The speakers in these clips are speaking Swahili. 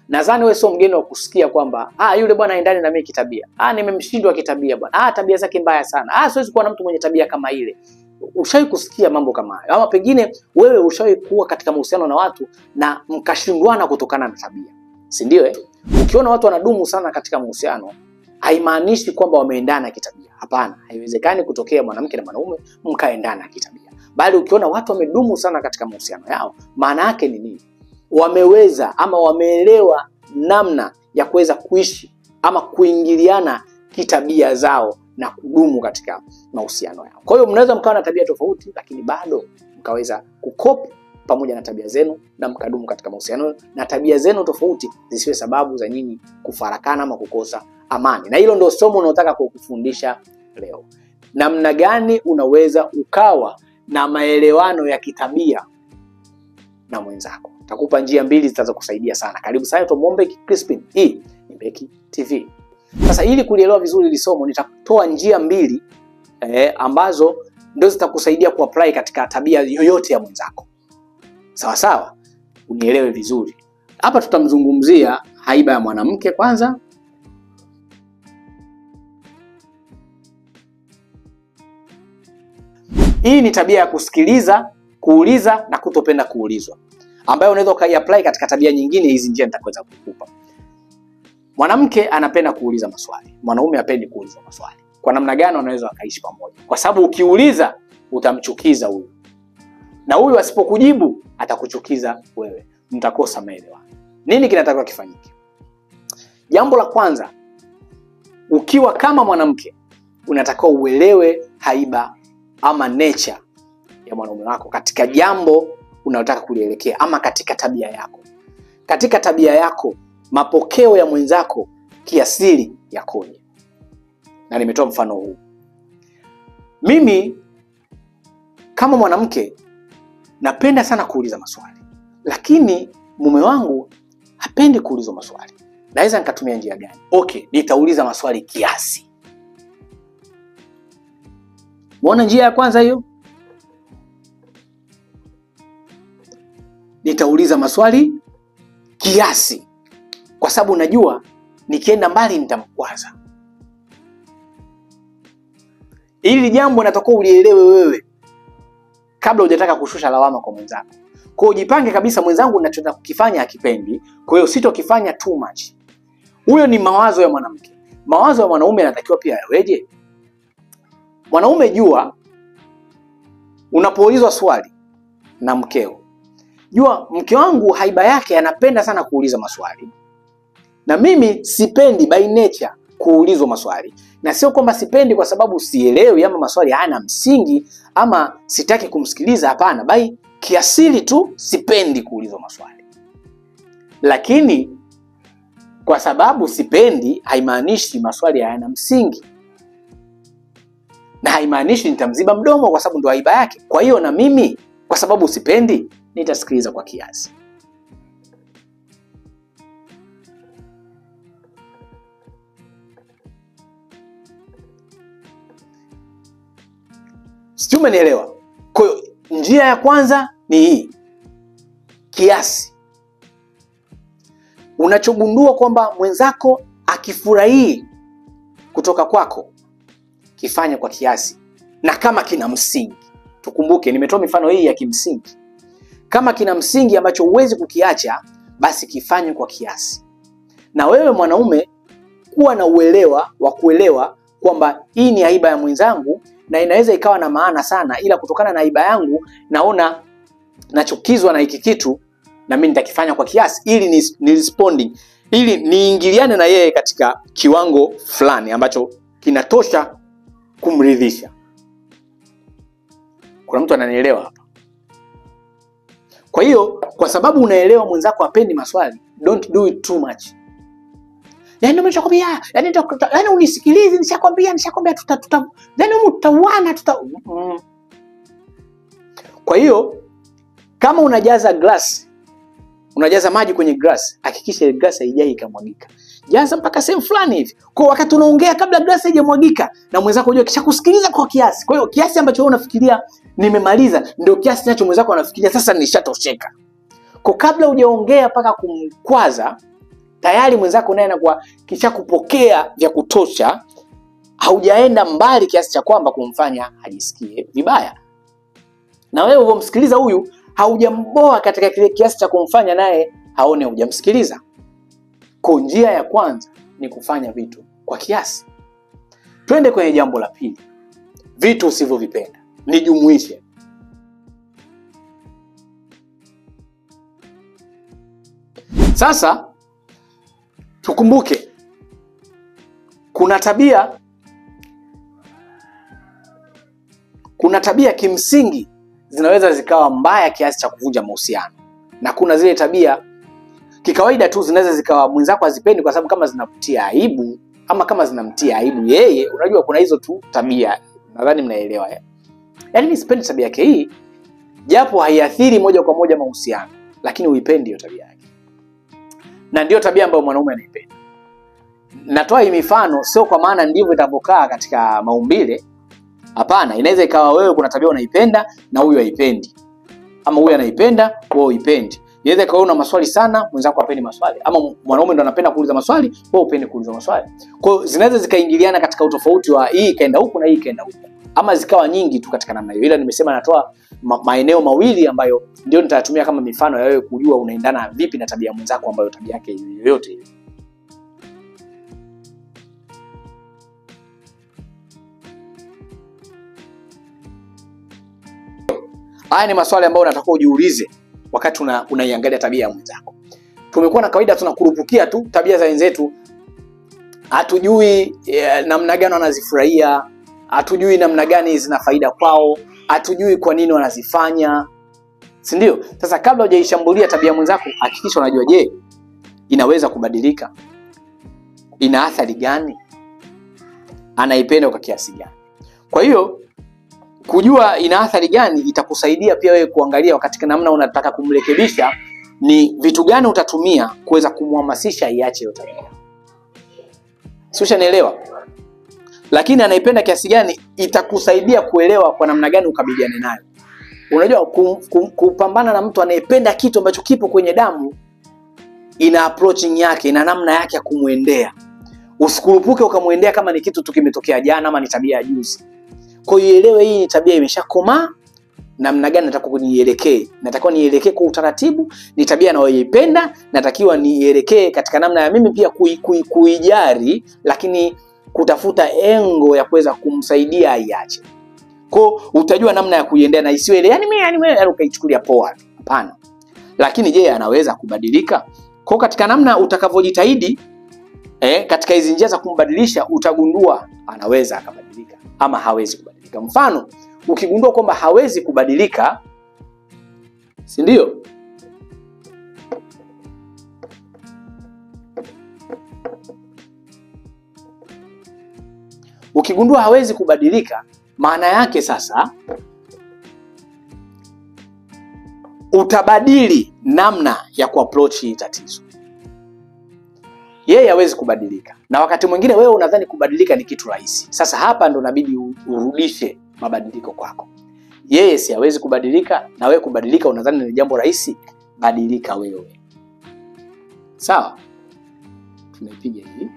Nadhani wewe sio mgeni wa kusikia kwamba yule bwana haendani na mimi kitabia. Nimemshindwa kitabia bwana. Tabia zake mbaya sana. Siwezi kuwa na mtu mwenye tabia kama ile. Ushawahi kusikia mambo kama hayo? Ama pengine wewe ushawahi kuwa katika mahusiano na watu na mkashindwana kutokana na tabia. Si ndio Ukiona watu wanadumu sana katika mahusiano, haimaanishi kwamba wameendana kitabia. Hapana, haiwezekani kutokea mwanamke na mwanaume mkaendana kitabia. Bali ukiona watu wamedumu sana katika mahusiano yao, maana yake ni nini? Wameweza ama wameelewa namna ya kuweza kuishi ama kuingiliana kitabia zao na kudumu katika mahusiano yao. Kwa hiyo mnaweza mkawa na tabia tofauti, lakini bado mkaweza kukopi pamoja na tabia zenu na mkadumu katika mahusiano, na tabia zenu tofauti zisiwe sababu za nyinyi kufarakana ama kukosa amani. Na hilo ndio somo ninalotaka kukufundisha leo. Namna gani unaweza ukawa na maelewano ya kitabia na mwenzako. Takupa njia mbili zitazokusaidia sana. Karibu sana, tumuombe Crispin. Hii ni Beki TV. Sasa ili kulielewa vizuri hili somo, nitatoa njia mbili ambazo ndio zitakusaidia kuapply katika tabia yoyote ya mwenzako. Sawa sawa? Unielewe vizuri. Hapa tutamzungumzia haiba ya mwanamke kwanza. Hii ni tabia ya kusikiliza, kuuliza na kutopenda kuulizwa, ambayo unaweza ukaiapply katika tabia nyingine. Hizi njia nitakweza kukupa. Mwanamke anapenda kuuliza maswali, mwanaume hapendi kuulizwa maswali. Kwa namna gani wanaweza wakaishi pamoja? Kwa sababu ukiuliza utamchukiza huyu, na huyu asipokujibu atakuchukiza wewe, mtakosa maelewano. Nini kinatakiwa kifanyike? Jambo la kwanza, ukiwa kama mwanamke unatakiwa uelewe haiba ama nature ya mwanaume wako katika jambo unalotaka kulielekea, ama katika tabia yako. Katika tabia yako, mapokeo ya mwenzako kiasili yakoje? Na nimetoa mfano huu. Mimi kama mwanamke napenda sana kuuliza maswali, lakini mume wangu hapendi kuulizwa maswali. Naweza nikatumia njia gani? Nitauliza maswali kiasi. Muona njia ya kwanza hiyo? Nitauliza maswali kiasi, kwa sababu najua nikienda mbali nitamkwaza. Hili jambo natakiwa ulielewe wewe kabla hujataka kushusha lawama kwa mwenzako. Kwa hiyo ujipange kabisa, mwenzangu ninachotaka kukifanya hakipendi, kwa hiyo sitokifanya too much. Huyo ni mawazo ya mwanamke. Mawazo ya mwanaume yanatakiwa pia yaweje? Mwanaume, jua unapoulizwa swali na mkeo, jua mke wangu haiba yake anapenda sana kuuliza maswali, na mimi sipendi by nature kuulizwa maswali. Na sio kwamba sipendi kwa sababu sielewi ama maswali hayana msingi ama sitaki kumsikiliza, hapana. By kiasili tu sipendi kuulizwa maswali. Lakini kwa sababu sipendi haimaanishi maswali hayana msingi, na haimaanishi nitamziba mdomo kwa sababu ndo haiba yake. Kwa hiyo na mimi kwa sababu sipendi nitasikiliza kwa kiasi. Sijui umenielewa? Kwa hiyo njia ya kwanza ni hii, kiasi. Unachogundua kwamba mwenzako akifurahii kutoka kwako, kifanye kwa kiasi, na kama kina msingi. Tukumbuke nimetoa mifano hii ya kimsingi. Kama kina msingi ambacho huwezi kukiacha, basi kifanye kwa kiasi. Na wewe mwanaume, kuwa na uelewa wa kuelewa kwamba hii ni haiba ya mwenzangu na inaweza ikawa na maana sana, ila kutokana na haiba yangu naona nachukizwa na hiki kitu, na mimi nitakifanya kwa kiasi ili ni responding, ili niingiliane na yeye katika kiwango fulani ambacho kinatosha kumridhisha. Kuna mtu ananielewa hapa? Kwa hiyo kwa sababu unaelewa mwenzako hapendi maswali, don't do it too much. Yaani nimeshakwambia, yaani unisikilize, nishakwambia yaani mtauana Kwa hiyo kama unajaza glass, unajaza maji kwenye glass, hakikisha ile glass haijai ikamwagika. Jaza mpaka sehemu fulani hivi. Kwa wakati unaongea kabla glass haijamwagika, na mwenzako unajua kisha kusikiliza kwa kiasi. Kwa hiyo kiasi ambacho wewe unafikiria nimemaliza ndio kiasi nacho mwenzako anafikiria sasa nishatosheka. Kwa kabla hujaongea mpaka kumkwaza, tayari mwenzako naye anakuwa kisha kupokea vya kutosha, haujaenda mbali kiasi cha kwamba kumfanya ajisikie vibaya. Na wewe unamsikiliza huyu, haujamboa katika kile kiasi cha kumfanya naye haone hujamsikiliza. Kwa njia ya kwanza ni kufanya vitu kwa kiasi. Twende kwenye jambo la pili. Vitu usivyovipenda. Nijumuishe. Sasa tukumbuke kuna tabia kimsingi zinaweza zikawa mbaya kiasi cha kuvunja mahusiano. Na kuna zile tabia kikawaida tu zinaweza zikawa mwenzako hazipendi kwa sababu kama zinakutia aibu ama kama zinamtia aibu yeye. Unajua kuna hizo tu tabia. Nadhani mnaelewa. Yaani mimi sipendi tabia yake hii, japo haiathiri moja kwa moja mahusiano, lakini uipendi hiyo tabia yake. Na ndio tabia ambayo mwanaume anaipenda. Natoa hii mifano sio kwa maana ndivyo itavokaa katika maumbile. Hapana, inaweza ikawa wewe kuna tabia unaipenda na huyu haipendi. Ama huyu anaipenda, wewe uipendi. Inaweza ikawa una maswali sana, mwenzako hapendi maswali. Ama mwanaume ndo anapenda kuuliza maswali, wewe upendi kuuliza maswali. Kwa hiyo zinaweza zikaingiliana katika utofauti wa hii kaenda huku na hii kaenda huku. Ama zikawa nyingi tu katika namna hiyo. Ila nimesema natoa maeneo mawili ambayo ndio nitatumia kama mifano ya wewe kujua unaendana vipi na tabia mwenzako ambayo tabia yake yoyote ile. Haya ni maswali ambayo unatakiwa ujiulize wakati unaiangalia tabia ya mwenzako. Tumekuwa na kawaida tunakurupukia tu tabia za wenzetu. Hatujui namna gani wanazifurahia, hatujui namna gani zina faida kwao, hatujui kwa nini wanazifanya. Si ndio? Sasa kabla hujaishambulia tabia mwenzako, hakikisha unajua je, inaweza kubadilika? Ina athari gani? Anaipenda kwa kiasi gani? Kwa hiyo kujua ina athari gani itakusaidia pia wewe kuangalia wakati namna unataka kumrekebisha ni vitu gani utatumia kuweza kumhamasisha iache hiyo tabia. Sio, nielewa? Lakini anaipenda kiasi gani itakusaidia kuelewa kwa namna gani ukabiliane nayo. Unajua kupambana na mtu anayependa kitu ambacho kipo kwenye damu, ina approaching yake, ina namna yake ya kumuendea. Usikurupuke ukamuendea kama ni kitu tu kimetokea jana ama ni tabia ya juzi. Kwa hiyo ielewe hii ni tabia imeshakomaa, namna gani nataka kunielekee. Natakiwa nielekee kwa utaratibu, ni tabia anayoipenda, natakiwa nielekee katika namna ya mimi pia kuijari, lakini kutafuta engo ya kuweza kumsaidia aiache. Kwa utajua namna ya kuiendea na isiwe ile yani mimi ukaichukulia poa. Hapana. Lakini je, anaweza kubadilika? Kwa katika namna utakavyojitahidi katika hizo njia za kumbadilisha, utagundua anaweza akabadilika ama hawezi kubadilika. Mfano, ukigundua kwamba hawezi kubadilika, si ndio? Ukigundua hawezi kubadilika, maana yake sasa utabadili namna ya kuapproach hii tatizo. Yeye hawezi kubadilika. Na wakati mwingine wewe unadhani kubadilika ni kitu rahisi. Sasa hapa ndo inabidi urudishe mabadiliko kwako. Yeye si hawezi kubadilika na wewe kubadilika unadhani ni jambo rahisi. Badilika wewe. Sawa? Tunaipiga hii.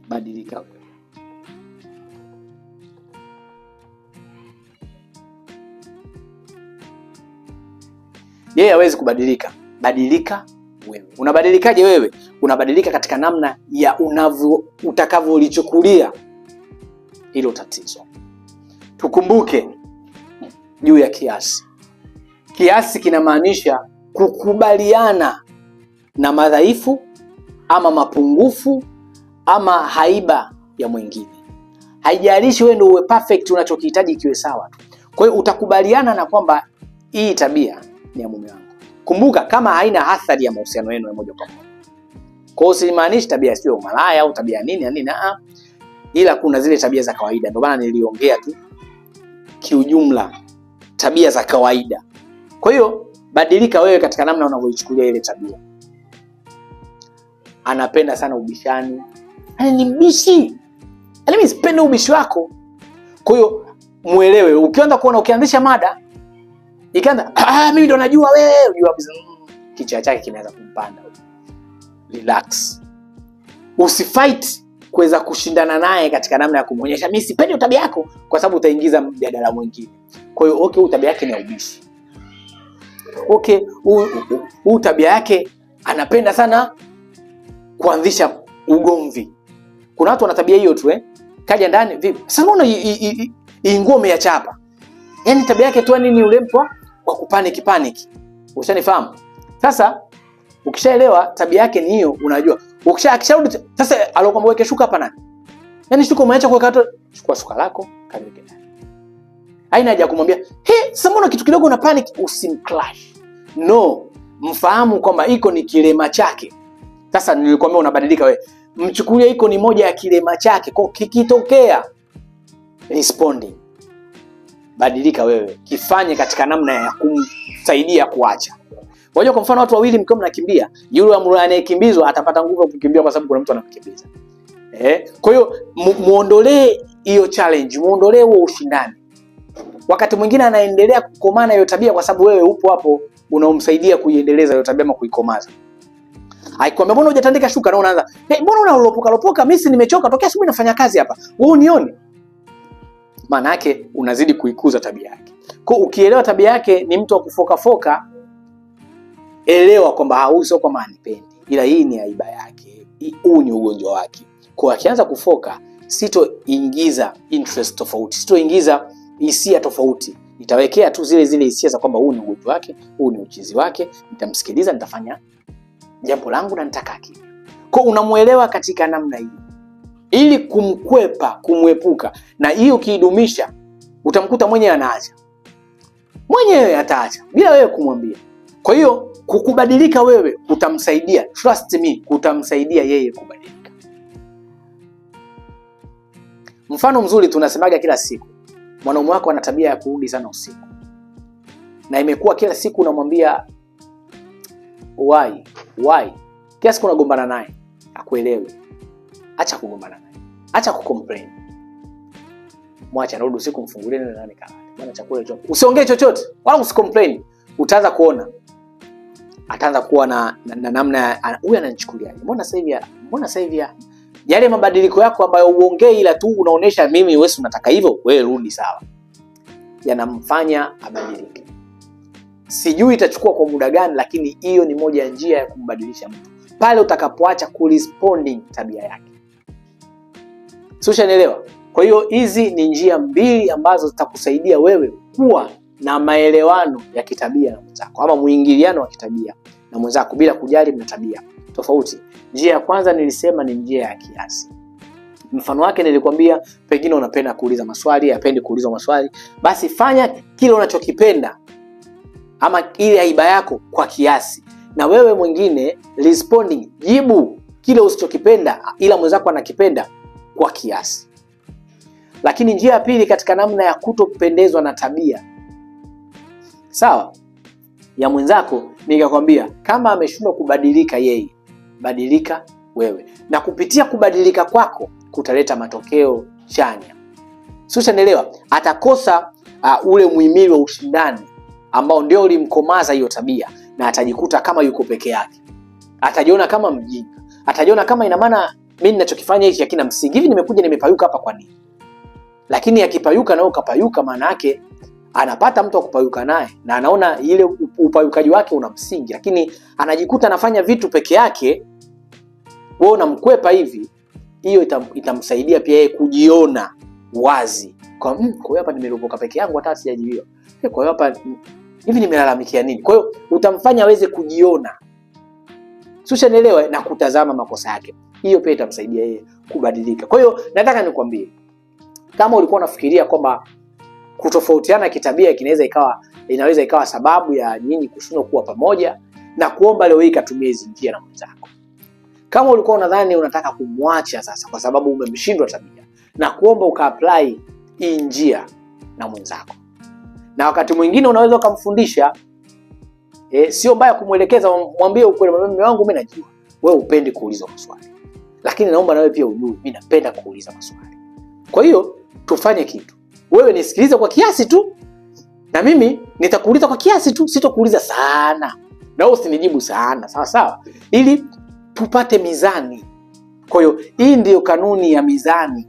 Badilika wewe. Yeye hawezi kubadilika. Badilika wewe. Unabadilikaje wewe? Unabadilika katika namna ya utakavyolichukulia hilo tatizo. Tukumbuke juu ya kiasi. Kiasi kinamaanisha kukubaliana na madhaifu ama mapungufu ama haiba ya mwingine. Haijalishi wewe ndio uwe perfect, unachokihitaji kiwe sawa tu. Kwa hiyo utakubaliana na kwamba hii tabia ni ya mume wangu. Kumbuka kama haina athari ya mahusiano yenu ya moja kwa moja. Kwa hiyo simaanishi tabia sio umalaya au tabia nini, ila kuna zile tabia za kawaida. Ndio maana niliongea tu kiujumla tabia za kawaida. Kwa hiyo badilika wewe katika namna unavyoichukulia ile tabia. Anapenda sana ubishani. Ni mbishi. Mimi sipendi ubishi wako. Kwa hiyo muelewe, ukianza kuona ukianzisha mada ikaanza mimi ndo najua wewe, unajua kichwa chake kimeanza kumpanda. relax. Usifight kuweza kushindana naye katika namna ya kumuonyesha mimi sipendi tabia yako, kwa sababu utaingiza mjadala mwingine. Kwa hiyo okay, tabia yake ni ya ubishi. Okay, tabia yake anapenda sana kuanzisha ugomvi. Kuna watu wana tabia hiyo tu kaja ndani vipi? Sasa unaona hii nguo umeyachapa. Yaani tabia yake tu nini ule mtu wa kupanic. Ushanifahamu? Sasa ukishaelewa tabia yake ni hiyo, unajua. Akisharudi sasa alokuambia weke shuka hapa nani? Yaani shuka umeacha kuweka hata, chukua shuka lako kaliweke ndani. Haina haja kumwambia, sasa mbona kitu kidogo una panic, usimclash. No, mfahamu kwamba iko ni kilema chake. Sasa nilikwambia unabadilika wewe. Mchukulie iko ni moja ya kilema chake. Kwa kikitokea responding, badilika wewe. Kifanye katika namna ya kumsaidia kuacha. Unajua kwa mfano watu wawili mkiwa mnakimbia, yule anayekimbizwa atapata nguvu ya kukimbia kwa sababu kuna mtu anamkimbiza. Kwa hiyo muondolee hiyo challenge, muondolee huo ushindani. Wakati mwingine anaendelea kukomana hiyo tabia kwa sababu wewe upo hapo unaomsaidia kuiendeleza hiyo tabia ama kuikomaza. Aikwambia mbona hujatandika shuka na unaanza, mbona unalopoka, mimi nimechoka tokea asubuhi nafanya kazi hapa. Wewe unione. Maana yake unazidi kuikuza tabia yake. Kwa ukielewa tabia yake ni mtu wa kufoka, elewa kwamba hauso kwa maana nipendi, ila hii ni aiba yake. Huu ni ugonjwa wake. Kwa akianza kufoka, sitoingiza interest tofauti, sitoingiza hisia tofauti. Nitawekea tu zile hisia za kwamba huu ni ugonjwa wake, huu ni uchizi wake, nitamsikiliza, nitafanya jambo langu na nitakaa kimya. Kwa unamuelewa katika namna hii. Ili kumwepuka. Na hiyo ukiidumisha, utamkuta mwenyewe anaacha. Mwenyewe ataacha bila wewe kumwambia. Kwa hiyo kukubadilika wewe utamsaidia, trust me, kutamsaidia yeye kubadilika. Mfano mzuri tunasemaga kila siku. Mwanaume wako ana tabia ya kurudi sana usiku. Na imekuwa kila siku unamwambia why? Kiasi kuna gombana naye, akuelewi. Acha kugombana naye. Acha kucomplain. Mwacha rudi usiku, mfungulie nani kalala. Bwana chakula hicho. Usiongee chochote, wala usicomplain. Utaanza kuona. Ataanza kuwa na namna huyu ananichukulia. Mbona sasa hivi yale mabadiliko yako ambayo uongee ila tu unaonesha mimi wewe unataka hivyo, wewe rudi sawa. Yanamfanya abadilike. Sijui itachukua kwa muda gani, lakini hiyo ni moja ya njia ya kumbadilisha mtu. Pale utakapoacha kuresponding tabia yake. Ushanielewa? Kwa hiyo hizi ni njia mbili ambazo zitakusaidia wewe kuwa na maelewano ya kitabia na mwenzako, ama muingiliano wa kitabia na mwenzako bila kujali mna tabia tofauti. Njia ya kwanza nilisema ni njia ya kiasi. Mfano wake nilikwambia, pengine unapenda kuuliza maswali, hapendi kuulizwa maswali, basi fanya kile unachokipenda ama ile aiba yako kwa kiasi. Na wewe mwingine responding, jibu kile usichokipenda ila mwenzako anakipenda kwa kiasi. Lakini njia ya pili katika namna ya kutopendezwa na tabia sawa ya mwenzako, nikakwambia kama ameshindwa kubadilika yeye, badilika wewe. Na kupitia kubadilika kwako kutaleta matokeo chanya. Ushanielewa? Atakosa ule muhimili wa ushindani ambao ndio ulimkomaza hiyo tabia, na atajikuta kama yuko peke yake. Atajiona kama mjinga. Atajiona kama ina maana mimi ninachokifanya hiki hakina msingi. Hivi nimekuja nimepayuka hapa kwa nini? Lakini akipayuka na ukapayuka, maana yake anapata mtu wa kupayuka naye na anaona ile upayukaji wake una msingi, lakini anajikuta anafanya vitu peke yake, wewe unamkwepa hivi. Hiyo itamsaidia pia yeye kujiona wazi. Kwa hiyo hapa nimeropoka peke yangu hata sijajibiwa. Kwa hiyo hapa hivi nimelalamikia nini? Kwa hiyo utamfanya aweze kujiona. Ushanielewa? Na kutazama makosa yake. Hiyo pia itamsaidia yeye kubadilika. Kwa hiyo nataka nikwambie, kama ulikuwa unafikiria kwamba kutofautiana kitabia inaweza ikawa sababu ya nyinyi kushindwa kuwa pamoja, na kuomba leo hii katumie hizo njia na mwenzako. Kama ulikuwa unadhani unataka kumwacha sasa kwa sababu umemshindwa tabia, na kuomba ukaapply hii njia na mwenzako. Na wakati mwingine unaweza ukamfundisha, sio mbaya kumuelekeza, mwambie ukweli, mume wangu mimi najua wewe upendi kuuliza maswali, lakini naomba na wewe pia ujue mimi napenda kuuliza maswali. Kwa hiyo tufanye kitu. Wewe nisikilize kwa kiasi tu, na mimi nitakuuliza kwa kiasi tu, sitokuuliza sana. Na usinijibu sana, sawa sawa? Ili tupate mizani. Kwa hiyo hii ndiyo kanuni ya mizani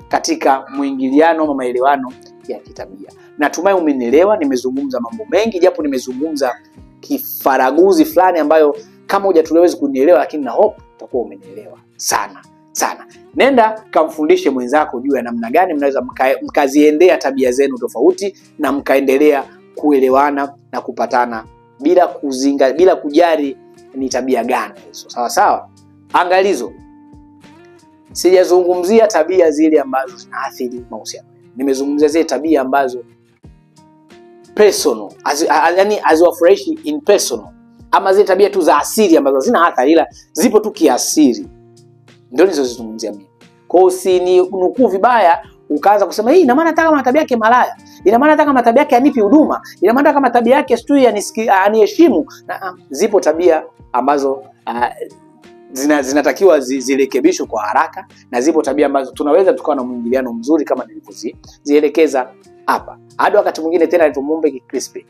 katika mwingiliano ama maelewano ya kitabia. Natumai umenielewa. Nimezungumza mambo mengi, japo nimezungumza kifaraguzi fulani ambayo kama hujatuwezi kunielewa, lakini na hope utakuwa umenielewa sana sana. Nenda kamfundishe mwenzako juu ya namna gani mnaweza mkaziendea tabia zenu tofauti na mkaendelea kuelewana na kupatana bila kujali ni tabia gani hizo. Sawa sawa. Angalizo, sijazungumzia tabia zile ambazo zinaathiri mahusiano. Nimezungumzia zile tabia ambazo personal, yani haziwafurahishi in personal, ama zile tabia tu za asili ambazo zina athari ila zipo tu kiasili. Ndio nilizozungumzia mimi. Kwa hiyo usininukuu vibaya ukaanza kusema hii ina maana hata kama tabia yake malaya, ina maana hata kama tabia yake anipi huduma, ina maana kama tabia yake sijui aniheshimu. Zipo tabia ambazo zinatakiwa zirekebishwe kwa haraka, na zipo tabia ambazo tunaweza tukawa na mwingiliano mzuri kama nilivyozielekeza hapa. Hadi wakati mwingine tena, nilipomuombe Crispy.